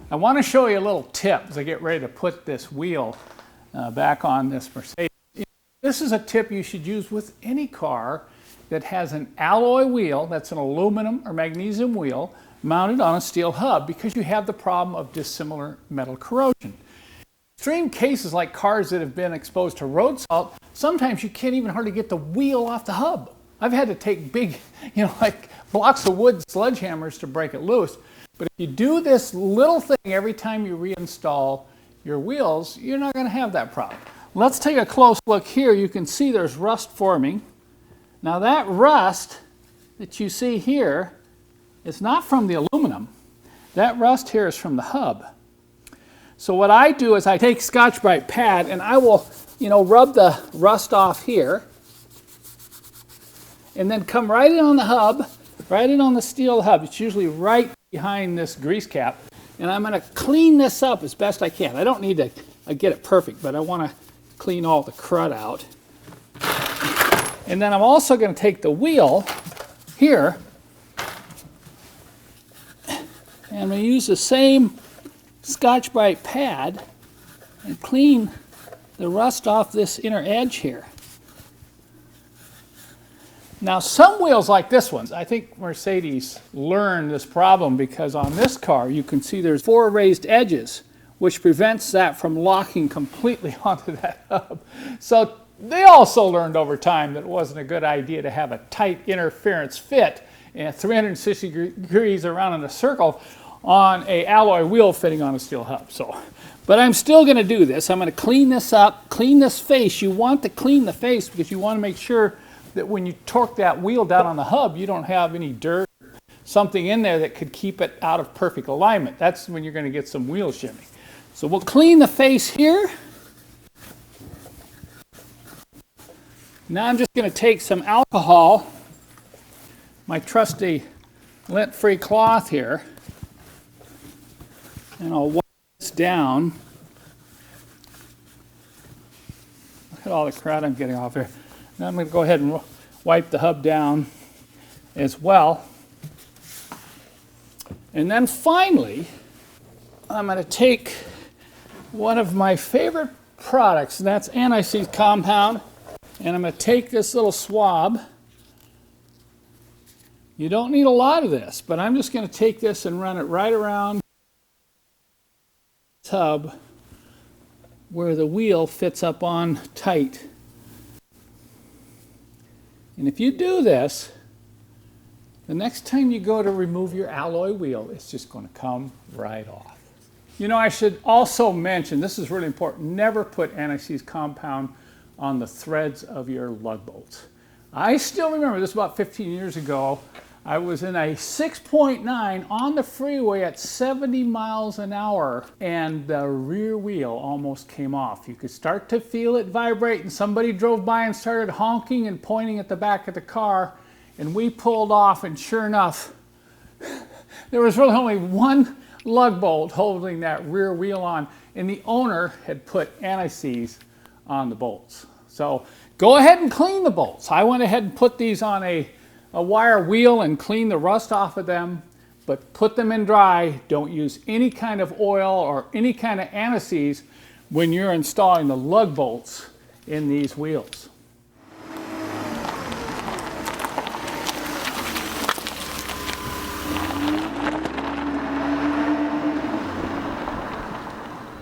I want to show you a little tip as I get ready to put this wheel back on this Mercedes. This is a tip you should use with any car that has an alloy wheel, that's an aluminum or magnesium wheel, mounted on a steel hub, because you have the problem of dissimilar metal corrosion. Extreme cases like cars that have been exposed to road salt, sometimes you can't even hardly get the wheel off the hub. I've had to take big, like blocks of wood sledgehammers to break it loose. But if you do this little thing every time you reinstall your wheels, you're not going to have that problem. Let's take a close look here. You can see there's rust forming. Now that rust that you see here is not from the aluminum. That rust here is from the hub. So what I do is I take Scotch-Brite pad and I will, rub the rust off here and then come right in on the hub, right in on the steel hub. It's usually right behind this grease cap, and I'm going to clean this up as best I can. I don't need to get it perfect, but I want to clean all the crud out. And then I'm also going to take the wheel here, and I'm going to use the same Scotch-Brite pad and clean the rust off this inner edge here. Now some wheels like this one, I think Mercedes learned this problem, because on this car you can see there's 4 raised edges, which prevents that from locking completely onto that hub. So they also learned over time that it wasn't a good idea to have a tight interference fit and 360 degrees around in a circle on an alloy wheel fitting on a steel hub. But I'm still going to do this. I'm going to clean this up, clean this face. You want to clean the face because you want to make sure that when you torque that wheel down on the hub, you don't have any dirt, something in there that could keep it out of perfect alignment. That's when you're going to get some wheel shimmy. So we'll clean the face here. Now I'm just going to take some alcohol, my trusty lint-free cloth here, and I'll wipe this down. Look at all the crud I'm getting off here. Now I'm going to go ahead and wipe the hub down as well. And then finally, I'm going to take one of my favorite products, and that's anti-seize compound. And I'm going to take this little swab. You don't need a lot of this, but I'm just going to take this and run it right around the hub where the wheel fits up on tight. And if you do this, the next time you go to remove your alloy wheel, it's just going to come right off. I should also mention, this is really important, never put anti-seize compound on the threads of your lug bolts. I still remember this about 15 years ago. I was in a 6.9 on the freeway at 70 miles an hour, and the rear wheel almost came off. You could start to feel it vibrate, and somebody drove by and started honking and pointing at the back of the car, and we pulled off, and sure enough, there was really only one lug bolt holding that rear wheel on, and the owner had put anti-seize on the bolts. So go ahead and clean the bolts. I went ahead and put these on a wire wheel and clean the rust off of them, but put them in dry. Don't use any kind of oil or any kind of anti-seize when you're installing the lug bolts in these wheels.